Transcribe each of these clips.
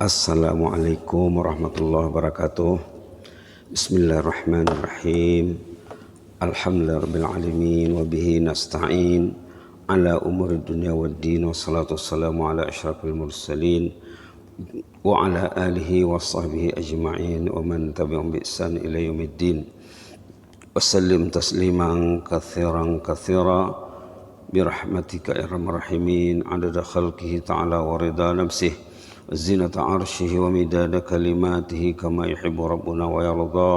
Assalamualaikum warahmatullahi wabarakatuh. Bismillahirrahmanirrahim. Alhamdulillahirabbil alamin wa bihi nasta'in ala umurid dunya waddin wassalatu wassalamu ala asyrafil mursalin wa ala alihi wa sahbihi ajma'in wa man tabi'ahum bi ihsan ila yaumiddin. Wassallim tasliman katsiran katsira birahmatika ya arhamar rahimin adada khalqihi ta'ala wa ridha nafsihi زينة عرشه ومداد كلماته كما يحب ربنا ويرضى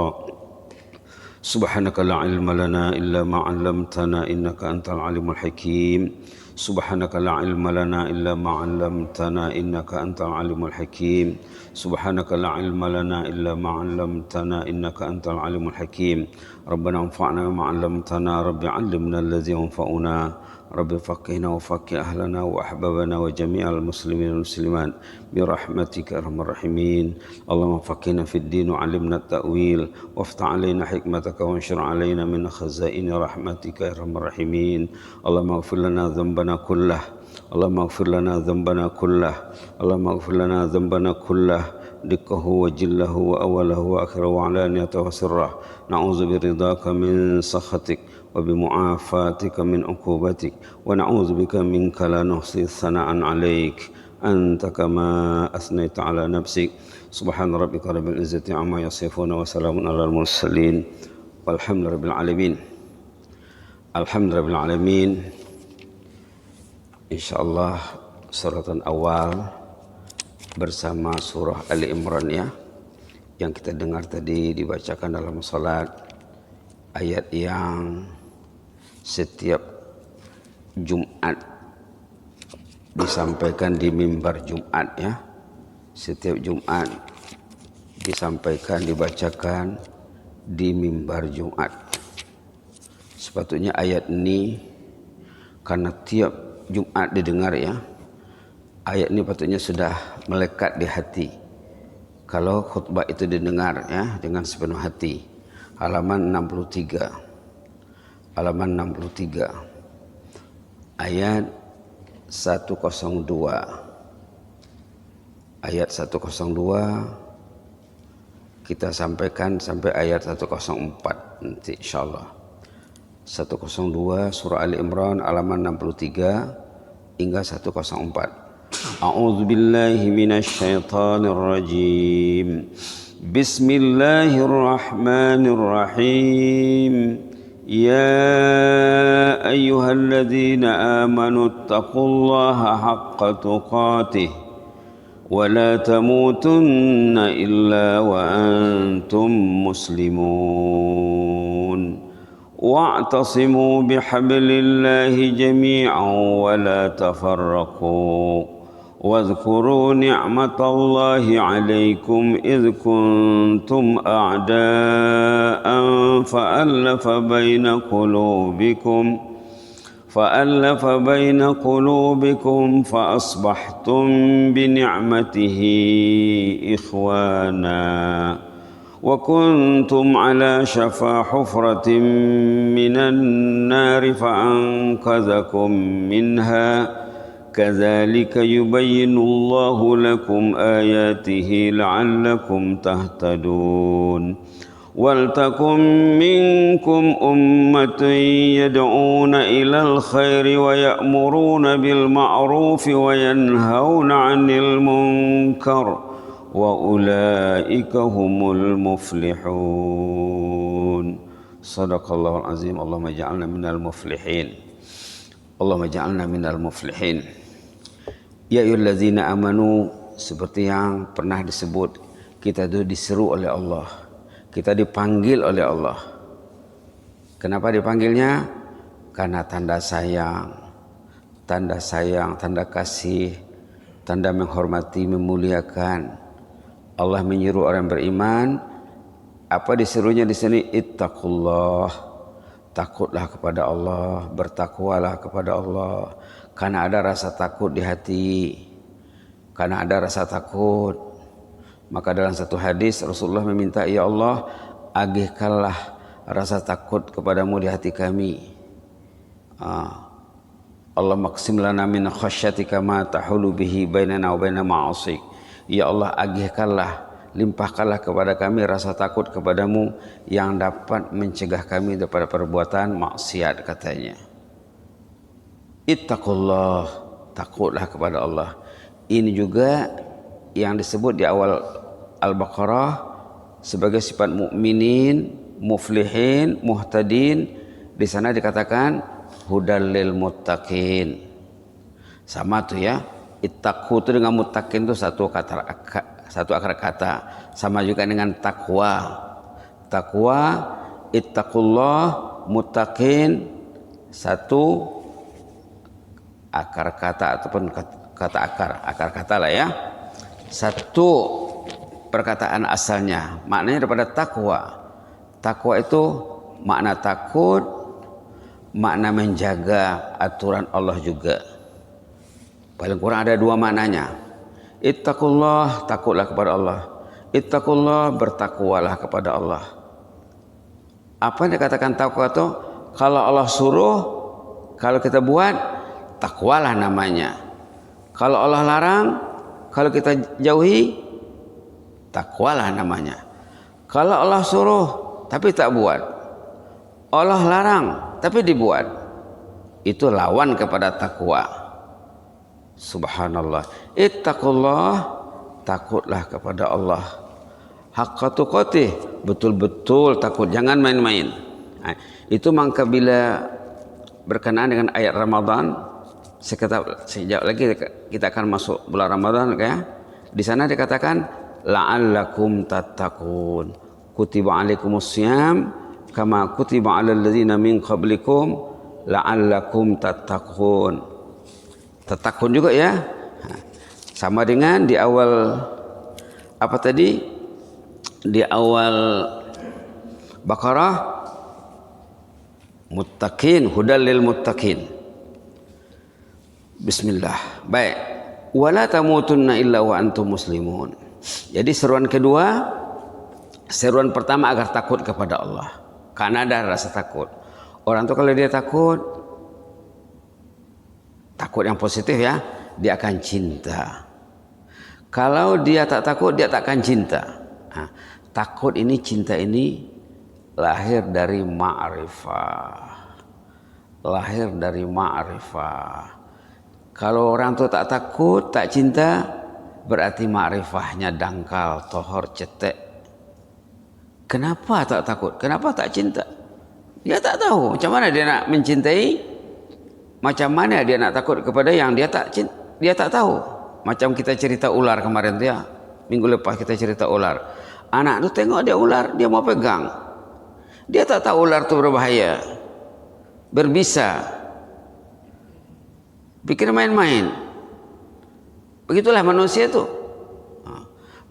سبحانك لا علم لنا إلا ما علمتنا إنك أنت العليم الحكيم سبحانك لا علم لنا إلا ما علمتنا إنك أنت العليم الحكيم سبحانك لا علم لنا إلا ما علمتنا إنك أنت العليم الحكيم ربنا انفعنا بما علمتنا رب علمنا الذي ينفعنا رب فقهنا وفقه أهلنا وأحبابنا وجميع المسلمين والمسلمات برحمتك يا أرحم الراحمين اللهم فقهنا في الدين وعلمنا التأويل وافتح علينا حكمتك وانشر علينا من خزائن رحمتك يا أرحم الراحمين اللهم اغفر لنا ذنبنا كله اللهم اغفر لنا ذنبنا كله اللهم اغفر لنا ذنبنا كله دقه وجله وأوله وآخره وعلانيته وسره نعوذ برضاك من سخطك وبمعافاتك من عقوبتك ونعوذ بك منك لا نحصي ثناء عليك أنت كما أثنيت على نفسك سبحان ربك رب العزة عما يصفون وسلام على المرسلين والحمد لله رب العالمين. الحمد لله رب العالمين. Insyaallah suratan awal bersama surah Ali Imran ya, yang kita dengar tadi dibacakan dalam salat, ayat yang setiap Jumat disampaikan di mimbar Jumat ya. Setiap Jumat disampaikan, dibacakan di mimbar Jumat. Sepatutnya ayat ini karena tiap Jumat didengar ya, ayat ini patutnya sudah melekat di hati. Kalau khutbah itu didengar ya dengan sepenuh hati. Halaman 63. Halaman 63. Ayat 102. Ayat 102 kita sampaikan sampai ayat 104 nanti insyaallah. 102 surah Ali Imran halaman 63 hingga 104. A'udzu billahi minasy syaithanir rajim. Bismillahirrahmanirrahim. Ya ayyuhalladzina amanu taqullaha haqqa tuqatih wa la tamutunna illa wa antum muslimun. Wa'tasimu bihablillahi jami'an wa la tafarraqu. واذكروا نعمة الله عليكم إذ كنتم أعداء فألف بين قلوبكم فأصبحتم بنعمته إخوانا وكنتم على شفا حفرة من النار فأنقذكم منها كذلك يبين الله لكم آياته لعلكم تهتدون ولتكن منكم أمة يدعون إلى الخير ويأمرون بالمعروف وينهون عن المنكر وأولئك هم المفلحون. صدق الله العظيم. اللهم اجعلنا من المفلحين. Allahumma ja'alna minal muflihin. Ya ayyuhallazina amanu, seperti yang pernah disebut, kita itu diseru oleh Allah, kita dipanggil oleh Allah. Kenapa dipanggilnya? Karena tanda sayang, tanda kasih, tanda menghormati, memuliakan. Allah menyuruh orang beriman. Apa diserunya di sini? Ittaqullah. Takutlah kepada Allah, bertakwalah kepada Allah. Karena ada rasa takut di hati. Karena ada rasa takut, maka dalam satu hadis Rasulullah meminta, ya Allah, agihkanlah rasa takut kepadamu di hati kami. Allah maqsim lana min khasyatika ma tahulu bihi bainana wa baina ma'asik. Ya Allah, agihkanlah, limpahkanlah kepada kami rasa takut kepadamu yang dapat mencegah kami daripada perbuatan maksiat, katanya. Ittaqullah, takutlah kepada Allah. Ini juga yang disebut di awal Al-Baqarah sebagai sifat mukminin, muflihin, muhtadin. Di sana dikatakan hudal lil muttaqin. Sama tuh ya. Ittaqu itu dengan muttaqin itu satu akar kata. Sama juga dengan takwa. Takwa, ittaqullah, muttaqin, satu akar kata ataupun kata akar kata lah ya. Satu perkataan asalnya, maknanya daripada takwa. Takwa itu makna takut, makna menjaga aturan Allah juga. Paling kurang ada dua maknanya. Ittaqullah, takutlah kepada Allah. Ittaqullah, bertakwalah kepada Allah. Apa yang dikatakan takwa itu? Kalau Allah suruh, kalau kita buat, takwalah namanya. Kalau Allah larang, kalau kita jauhi, takwalah namanya. Kalau Allah suruh tapi tak buat, Allah larang tapi dibuat, itu lawan kepada takwa. Subhanallah. Ittaqullah, takutlah kepada Allah. Haqqa tuqatih, betul-betul takut, jangan main-main. Nah, itu maka bila berkenaan dengan ayat Ramadan, sekejap lagi kita akan masuk bulan Ramadan ya. Di sana dikatakan la'allakum tattaqun. Kutiba alaikumusiyam kama kutiba alal ladzina min qablikum la'allakum tattaqun. Tattaqun juga ya. Sama dengan di awal apa tadi? Di awal Baqarah, muttaqin, hudal lil muttaqin. Bismillah. Baik. Wala tamutunna illa wa antum muslimun. Jadi seruan kedua, seruan pertama agar takut kepada Allah. Karena ada rasa takut. Orang tuh kalau dia takut yang positif ya, dia akan cinta. Kalau dia tak takut, dia tak akan cinta. Nah, takut ini, cinta ini lahir dari ma'rifah. Lahir dari ma'rifah. Kalau orang tu tak takut, tak cinta, berarti ma'rifahnya dangkal, tohor, cetek. Kenapa tak takut? Kenapa tak cinta? Dia tak tahu. Macam mana dia nak mencintai? Macam mana dia nak takut kepada yang dia tak tahu? Macam kita cerita ular kemarin tu ya. Minggu lepas kita cerita ular. Anak tu tengok dia ular, dia mau pegang. Dia tak tahu ular tu berbahaya, berbisa. Pikir main-main. Begitulah manusia tu.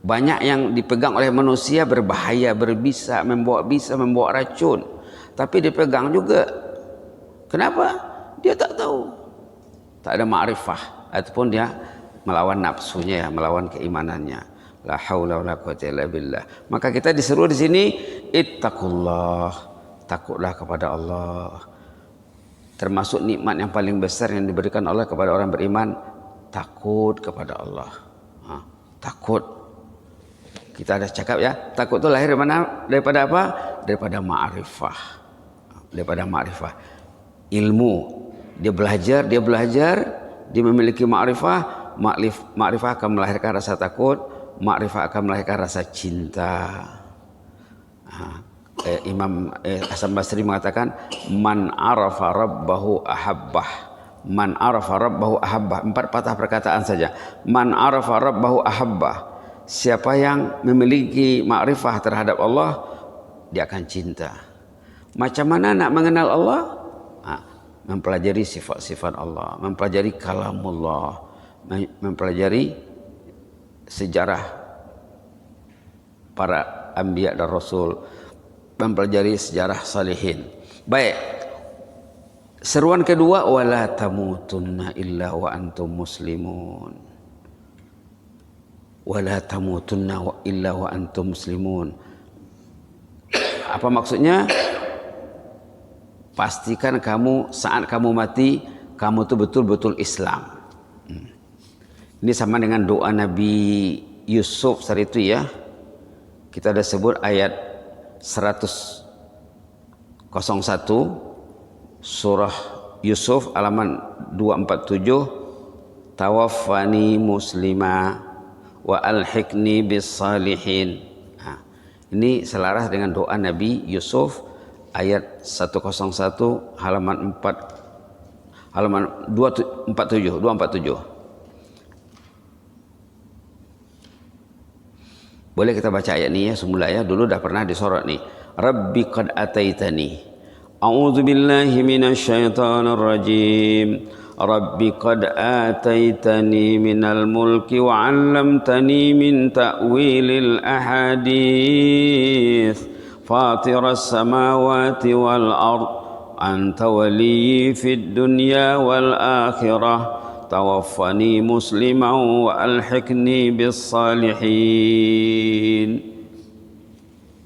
Banyak yang dipegang oleh manusia berbahaya, berbisa, membawa racun. Tapi dipegang juga. Kenapa? Dia tak tahu. Tak ada ma'rifah. Ataupun dia melawan nafsunya ya, melawan keimanannya. La haula wala quwwata illa billah. Maka kita disuruh di sini ittaqullah, takutlah kepada Allah. Termasuk nikmat yang paling besar yang diberikan Allah kepada orang beriman, takut kepada Allah. Takut. Kita ada cakap ya, takut itu lahir dari mana? Daripada apa? Daripada ma'rifah. Daripada ma'rifah. Ilmu. Dia belajar, dia memiliki ma'rifah. Ma'rifah akan melahirkan rasa takut, ma'rifah akan melahirkan rasa cinta. Imam Hasan Basri mengatakan man arafa rabbahu ahabbah. Man arafa rabbahu ahabbah. 4 patah perkataan saja. Man arafa rabbahu ahabbah. Siapa yang memiliki ma'rifah terhadap Allah, dia akan cinta. Macam mana nak mengenal Allah? Mempelajari sifat-sifat Allah, mempelajari kalamullah, mempelajari sejarah para anbiya dan rasul, mempelajari sejarah salihin. Baik. Seruan kedua, wala tamutunna illa wa antum muslimun. Wala tamutunna illa wa antum muslimun. Apa maksudnya? Pastikan kamu saat kamu mati, kamu itu betul-betul Islam. Ini sama dengan doa Nabi Yusuf saat itu ya, kita ada sebut ayat 101 surah Yusuf halaman 247, tawaffani muslima wa alhiqni bis salihin. Nah, ini selaras dengan doa Nabi Yusuf ayat 101 halaman 247. Boleh kita baca ayat ini ya semula ya, dulu dah pernah disorot nih. Rabbi qad ataitani. A'udzu billahi minasyaitonir rajim. Rabbi qad ataitani minal mulki wa 'allamtani min ta'wilil ahadits fatiras samawati wal ard anta waliyyi fid dunya wal akhirah tawaffani musliman wa alhiqni bis salihin.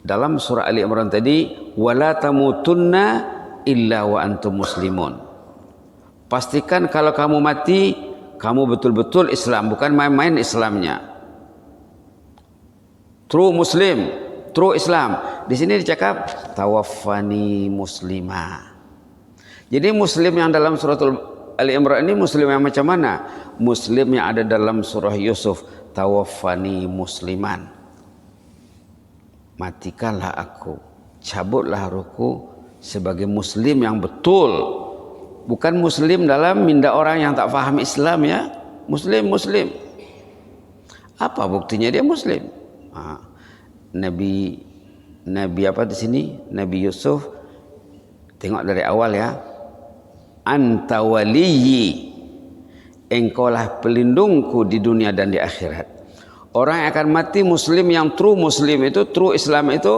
Dalam surah Ali Imran tadi, wala tamutunna illa wa antum muslimun. Pastikan kalau kamu mati, kamu betul-betul Islam, bukan main-main Islamnya. True Muslim, true Islam. Di sini dicakap tawaffani muslimah. Jadi Muslim yang dalam suratul Ali Imran ini Muslim yang macam mana? Muslim yang ada dalam surah Yusuf, tawaffani musliman. Matikanlah aku, cabutlah ruhku sebagai Muslim yang betul. Bukan Muslim dalam minda orang yang tak faham Islam ya. Muslim. Apa buktinya dia Muslim? Nabi apa di sini? Nabi Yusuf. Tengok dari awal ya. Anta waliyyi. Engkaulah pelindungku di dunia dan di akhirat. Orang yang akan mati Muslim yang true Muslim itu, true Islam itu,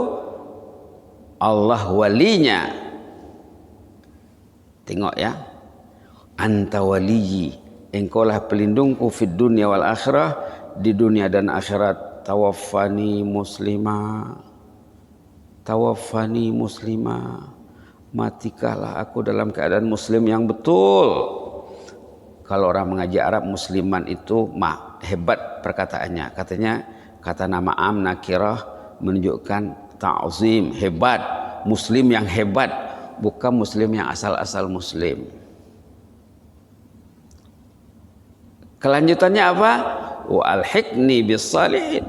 Allah walinya. Tengok ya, anta waliyyi, engkaulah pelindungku fid dunya wal akhirah, di dunia dan akhirat. Tawaffani muslimah, matikahlah aku dalam keadaan Muslim yang betul. Kalau orang mengaji Arab, musliman itu hebat perkataannya. Katanya kata nama am nakirah menunjukkan ta'zim, hebat, Muslim yang hebat, bukan Muslim yang asal-asal Muslim. Kelanjutannya apa? Wa alhiqni bis salihin.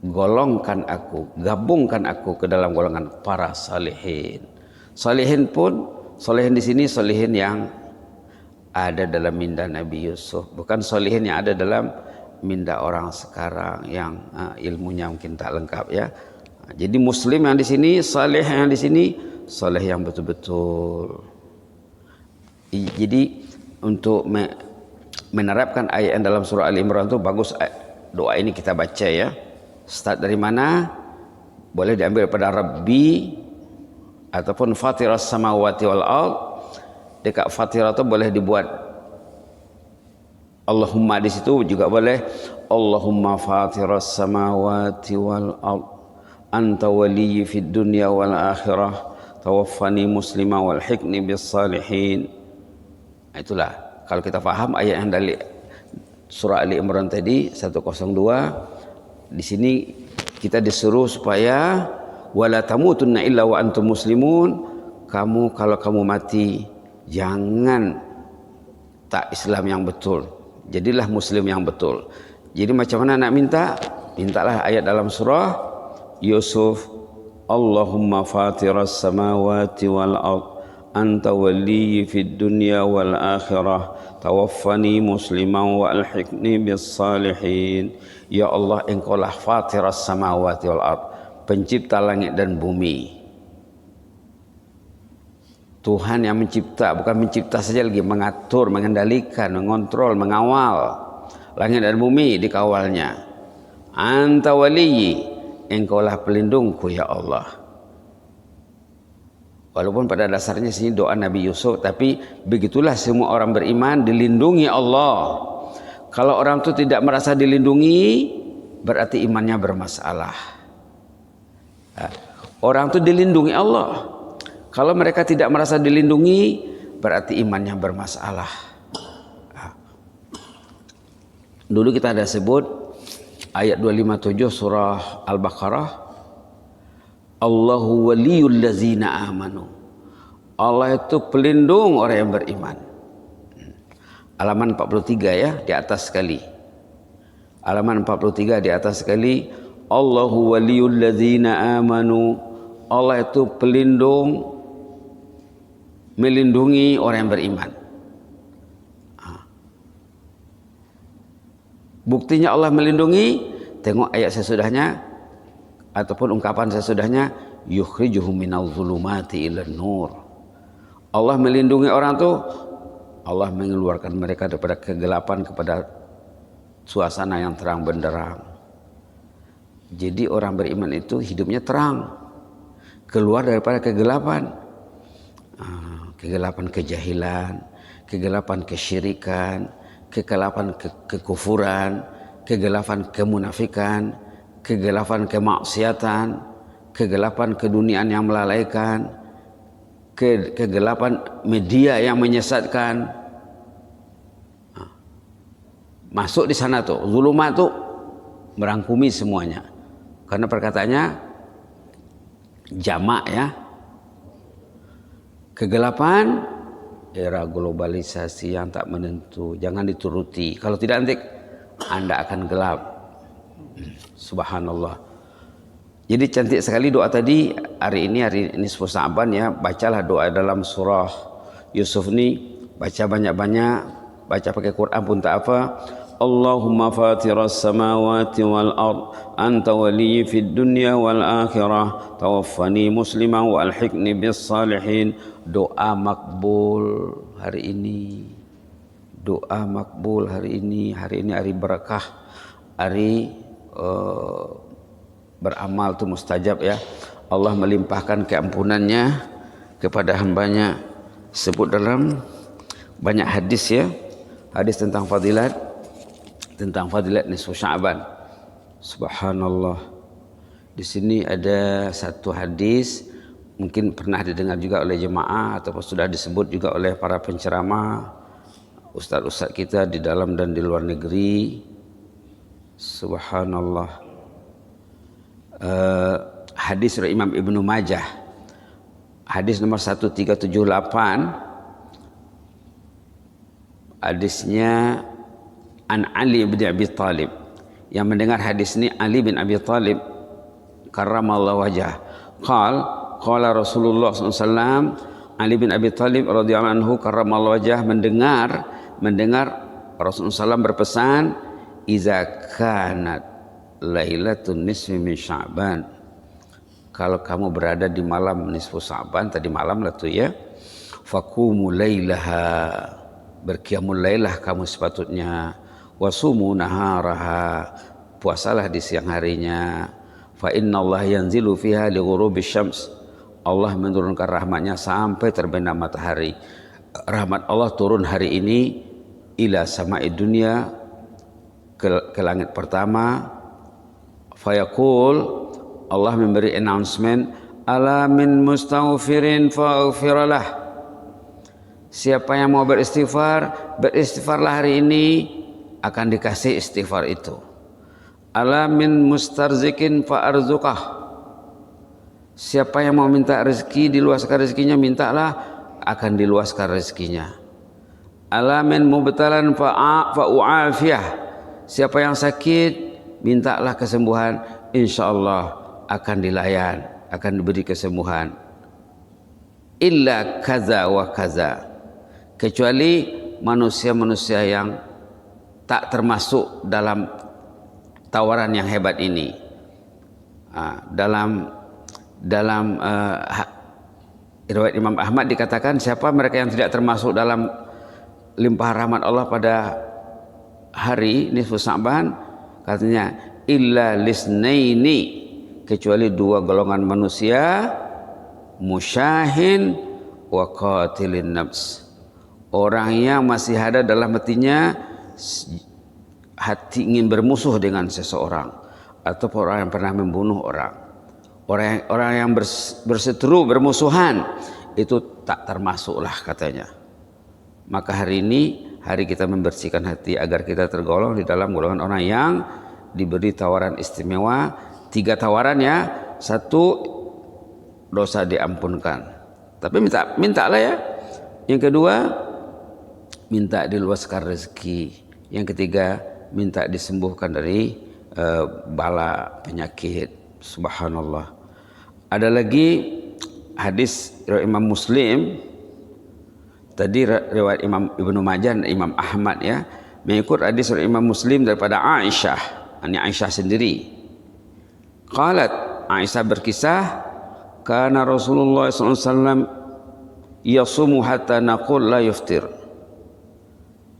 Golongkan aku, gabungkan aku ke dalam golongan para salihin. Salihin pun, salihin di sini salihin yang ada dalam minda Nabi Yusuf, bukan salihin yang ada dalam minda orang sekarang yang ilmunya mungkin tak lengkap ya. Jadi Muslim yang di sini, saleh yang di sini, saleh yang betul-betul. Jadi untuk menerapkan ayat yang dalam surah Ali Imran itu bagus doa ini kita baca ya. Start dari mana? Boleh diambil pada Rabbi ataupun Fatiras samawati wal ard. Dekat Fatirah itu boleh dibuat Allahumma, di situ juga boleh Allahumma Fatiras samawati wal ard anta waliyyi fid dunya wal akhirah tawaffani muslima wal hiqni bis salihin. Itulah kalau kita faham ayat yang dari surah Ali Imran tadi 102, di sini kita disuruh supaya wala tamutunna illa wa antum muslimun. Kamu kalau kamu mati jangan tak Islam yang betul, jadilah Muslim yang betul. Jadi macam mana nak minta? Mintalah ayat dalam surah Yusuf, Allahumma fatiras samawati wal ard anta waliyyi fid dunya wal akhirah tawaffani musliman wa alhiqni bis salihin. Ya Allah, engkaulah fatiras samawati wal ard, pencipta langit dan bumi. Tuhan yang mencipta, bukan mencipta saja lagi, mengatur, mengendalikan, mengontrol, mengawal langit dan bumi, dikawalnya. Anta waliyyi, engkaulah pelindungku ya Allah. Walaupun pada dasarnya sini doa Nabi Yusuf, tapi begitulah semua orang beriman dilindungi Allah. Kalau orang itu tidak merasa dilindungi, berarti imannya bermasalah. Orang itu dilindungi Allah. Kalau mereka tidak merasa dilindungi, berarti imannya bermasalah. Dulu kita ada sebut ayat 257 surah Al-Baqarah, Allahu waliyul ladzina amanu. Allah itu pelindung orang yang beriman. Halaman 43 ya, di atas sekali. Halaman 43 di atas sekali, Allahu waliyul ladzina amanu. Allah itu pelindung, melindungi orang yang beriman. Buktinya Allah melindungi, tengok ayat sesudahnya ataupun ungkapan sesudahnya, yukhrijuhum minadh dhulumati ilan nur. Allah melindungi orang tuh, Allah mengeluarkan mereka daripada kegelapan kepada suasana yang terang benderang. Jadi orang beriman itu hidupnya terang, keluar daripada kegelapan. Kegelapan kejahilan, kegelapan kesyirikan, kegelapan kekufuran, kegelapan kemunafikan, kegelapan kemaksiatan, kegelapan keduniaan yang melalaikan, kegelapan media yang menyesatkan. Masuk di sana tuh, zulumat tuh merangkumi semuanya. Karena perkataannya jamak ya. Kegelapan era globalisasi yang tak menentu, jangan dituruti. Kalau tidak nanti Anda akan gelap. Subhanallah. Jadi cantik sekali doa tadi. Hari ini nisfu Sa'ban ya, bacalah doa dalam surah Yusuf ini, baca banyak-banyak, baca pakai Quran pun tak apa. Allahumma fatiras samawati wal ard, anta waliyyi fid dunya wal akhirah, tawaffani musliman wa alhiqni bis salihin. Doa makbul hari ini, doa makbul hari ini. Hari ini hari berkah, hari beramal itu mustajab ya. Allah melimpahkan keampunannya kepada hambanya. Sebut dalam banyak hadis ya, hadis tentang fadilat nisfu Sya'ban. Subhanallah. Di sini ada satu hadis, mungkin pernah didengar juga oleh jemaah ataupun sudah disebut juga oleh para penceramah, ustaz-ustaz kita di dalam dan di luar negeri. Subhanallah. Hadis dari Imam Ibnu Majah, hadis nomor 1378. Hadisnya an Ali bin Abi Thalib. Yang mendengar hadis ini Ali bin Abi Thalib karramallahu wajhah. Qala Rasulullah SAW, Ali bin Abi Thalib radhiyallahu anhu karramallahu wajhah mendengar Rasulullah SAW berpesan, iza kanat lailatun nisfi min Sya'ban. Kalau kamu berada di malam nisfu Sya'ban, tadi malam lah tuh ya, faqumu lailaha, berqiyamul lailah kamu sepatutnya, wasumu naharaha, puasalah di siang harinya, fa innallaha yanzilu fiha li ghurubi syams, Allah menurunkan rahmatnya sampai terbenam matahari. Rahmat Allah turun hari ini ila sama'id dunya, ke langit pertama. Fayaqul, Allah memberi announcement, ala min mustaghfirin faghfiralah. Siapa yang mau beristighfarlah hari ini, akan dikasih istighfar itu. Ala min mustarzikin fa'arzuqah. Siapa yang mau minta rezeki, diluaskan rezekinya, mintalah, akan diluaskan rezekinya. Ala min mubtalan fa'u'afiyah. Siapa yang sakit, mintalah kesembuhan, insyaallah akan dilayan, akan diberi kesembuhan. Illa kaza wa kaza, kecuali manusia-manusia yang tak termasuk dalam tawaran yang hebat ini. Dalam riwayat Imam Ahmad dikatakan, siapa mereka yang tidak termasuk dalam limpahan rahmat Allah pada hari nisfu Sya'ban, katanya illa lisnaini, kecuali dua golongan manusia, musyahin wa qatilin nafs, orang yang masih ada dalam hatinya hati ingin bermusuh dengan seseorang, atau orang yang pernah membunuh orang. Orang yang berseteru, bermusuhan, itu tak termasuklah katanya. Maka hari ini hari kita membersihkan hati agar kita tergolong di dalam golongan orang yang diberi tawaran istimewa. 3 tawaran ya. 1, dosa diampunkan, tapi mintalah ya. Yang kedua, minta diluaskan rezeki. Yang ketiga, minta disembuhkan dari bala penyakit. Subhanallah. Ada lagi hadis riwayat Imam Muslim, tadi riwayat Imam Ibnu Majah dan Imam Ahmad ya, mengikut hadis riwayat Imam Muslim daripada Aisyah. Ini Aisyah sendiri. Qalat, Aisyah berkisah, kana Rasulullah sallallahu alaihi wasallam yasumu hatta naqul la yuftir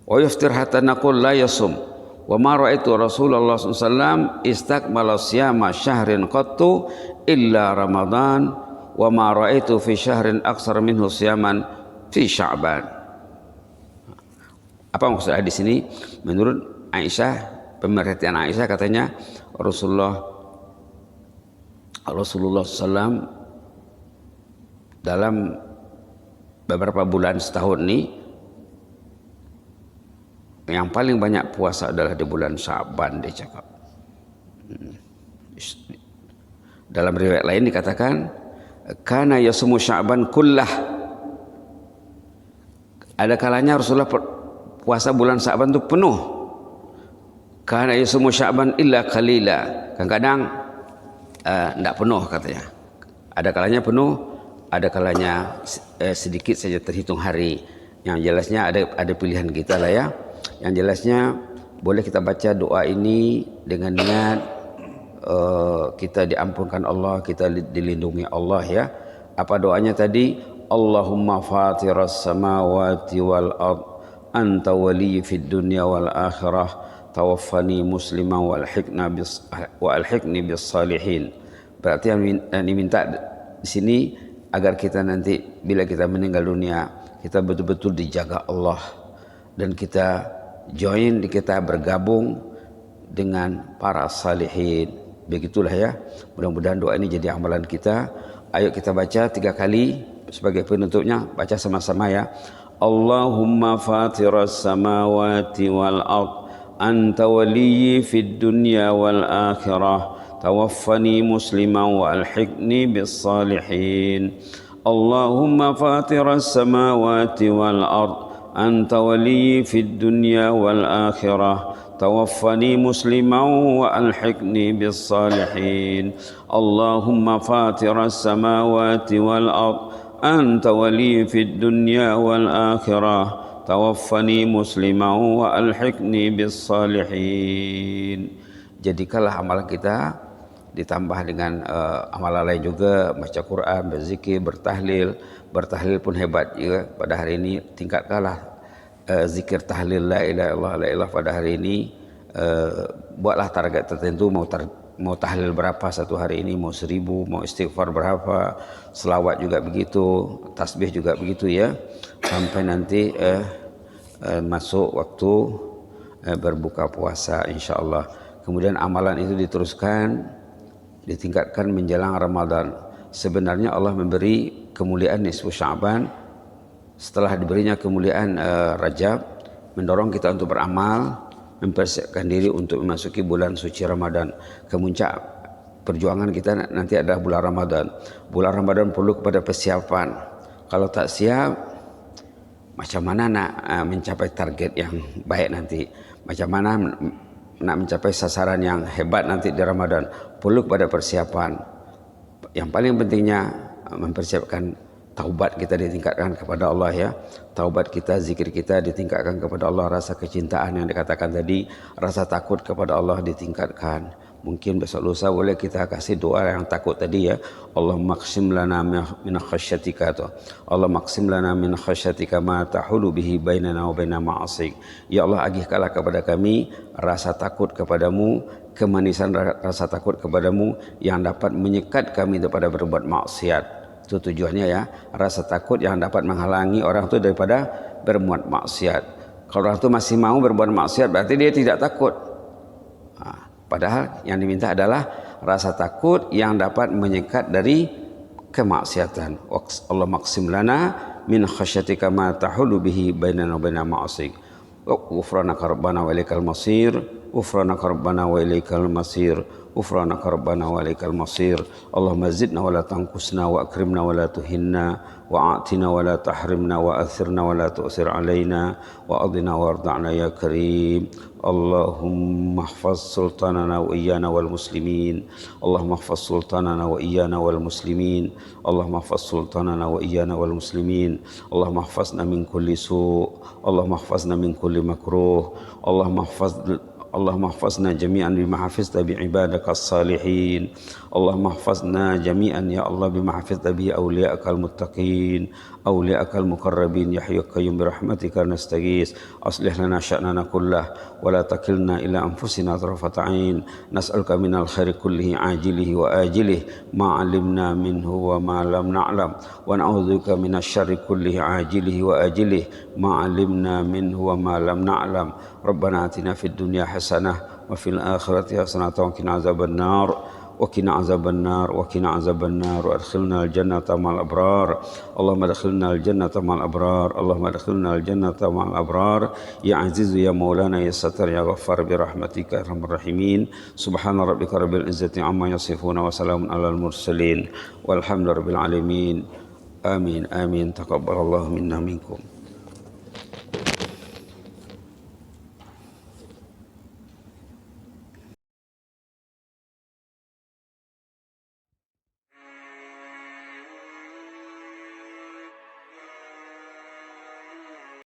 wa yuftir hatta naqul la yasum wa ma ra'aitu Rasulullah sallallahu alaihi wasallam istakmala siyama syahrin qattu illa Ramadan wa ma ra'aitu fi syahrin aksar minhu siyaman fi Sya'ban. Apa maksud hadis ini? Menurut Aisyah, pemerhatian Aisyah katanya Rasulullah SAW dalam beberapa bulan setahun ini yang paling banyak puasa adalah di bulan Sya'ban, dia cakap. Dalam riwayat lain dikatakan kana yasumu Sya'ban kullah. Ada kalanya Rasulullah puasa bulan Sya'ban itu penuh. Kana yasumu Sya'ban illa qalila. Kadang-kadang tidak penuh katanya. Ada kalanya penuh, ada kalanya sedikit saja terhitung hari. Yang jelasnya ada pilihan kita lah ya. Yang jelasnya boleh kita baca doa ini dengan niat kita diampunkan Allah, kita dilindungi Allah ya. Apa doanya tadi? Allahumma fatiras samawati wal ard anta waliyyi fid dunya wal akhirah tawaffani musliman wa alhiqni bis salihin. Berarti yang diminta di sini agar kita nanti bila kita meninggal dunia kita betul-betul dijaga Allah dan kita join, kita bergabung dengan para salihin. Begitulah ya. Mudah-mudahan doa ini jadi amalan kita. Ayo kita baca 3 kali sebagai penutupnya. Baca sama-sama ya. Allahumma fatiras samawati wal ard anta waliyyi fid dunya wal akhirah tawaffani musliman wa alhiqni bis salihin. Allahumma fatiras samawati wal ard anta waliyyi fid dunya wal akhirah tawaffani musliman wa alhiqni bis salihin. Allahumma fatiras samawati wal ard anta waliyyi fid dunya wal akhirah tawaffani musliman wa alhiqni bis salihin. Jadikanlah amalan kita ditambah dengan amalan lain juga, baca Quran, berzikir, bertahlil. Bertahlil pun hebat juga pada hari ini. Tingkatkanlah zikir tahlil la ilaha illallah la ilaha pada hari ini. Buatlah target tertentu, mau tahlil berapa satu hari ini, mau 1000, mau istighfar berapa, selawat juga begitu, tasbih juga begitu ya, sampai nanti masuk waktu berbuka puasa insyaallah. Kemudian amalan itu diteruskan, ditingkatkan menjelang Ramadan. Sebenarnya Allah memberi kemuliaan nisfu Sya'ban, setelah diberinya kemuliaan Rajab, mendorong kita untuk beramal, mempersiapkan diri untuk memasuki bulan suci Ramadan. Kemuncak perjuangan kita nanti adalah bulan Ramadan. Bulan Ramadan perlu kepada persiapan. Kalau tak siap, macam mana nak mencapai target yang baik nanti? Macam mana nak mencapai sasaran yang hebat nanti di Ramadan? Perlu kepada persiapan. Yang paling pentingnya mempersiapkan taubat kita ditingkatkan kepada Allah ya. Taubat kita, zikir kita ditingkatkan kepada Allah. Rasa kecintaan yang dikatakan tadi, rasa takut kepada Allah ditingkatkan. Mungkin besok lusa boleh kita kasih doa yang takut tadi ya. Allah maqsim lana min khasyatika tu. Allah maqsim lana min khasyatika ma tahulu bihi bainana wa baina ma'asik. Ya Allah, agihkanlah kepada kami rasa takut kepadamu, kemanisan rasa takut kepadamu yang dapat menyekat kami daripada berbuat maksiat. Itu tujuannya ya. Rasa takut yang dapat menghalangi orang itu daripada berbuat maksiat. Kalau orang itu masih mau berbuat maksiat berarti dia tidak takut. Padahal yang diminta adalah rasa takut yang dapat menyekat dari kemaksiatan. Allah maqsim lana min khasyatika ma tahulu bihi bainana wa baina ma'asik. غفرانك ربنا وإليك المصير غفرانك ربنا وإليك المصير غفرانك ربنا وإليك المصير اللهم زدنا ولا تنقصنا وأكرمنا ولا تهنا وأعطنا ولا تحرمنا وأثرنا ولا تؤثر علينا وأضنا وارضعنا يا كريم اللهم احفظ سلطاننا وإيانا والمسلمين اللهم احفظ سلطاننا وإيانا والمسلمين اللهم احفظ سلطاننا وإيانا والمسلمين اللهم احفظنا من كل سوء اللهم احفظنا من كل مكروه اللهم احفظنا جميعا بما حفظت بعبادك الصالحين اللهم احفظنا جميعا يا الله بما حفظت به أولياءك المتقين أولياءك المقربين يا حي يا قيوم برحمتك نستغيث أصلح لنا شأننا كله ولا تكلنا إلى أنفسنا طرفة عين نسألك من الخير كله عاجله وآجله ما علمنا منه وما لم نعلم ونعوذ بك من الشر كله عاجله وآجله ما علمنا منه وما لم نعلم ربنا آتنا في الدنيا حسنة وفي الآخرة حسنة وقنا عذاب النار وقنا عذاب النار وقنا عذاب النار وادخلنا الجنة مع الأبرار اللهم ادخلنا الجنة مع الأبرار اللهم ادخلنا الجنة مع الأبرار يا عزيز يا مولانا يا ستر يا غفار برحمتك يا أرحم الراحمين سبحان ربك رب العزة عما يصفون وسلام على المرسلين والحمد لله رب العالمين آمين آمين تقبل الله منا منكم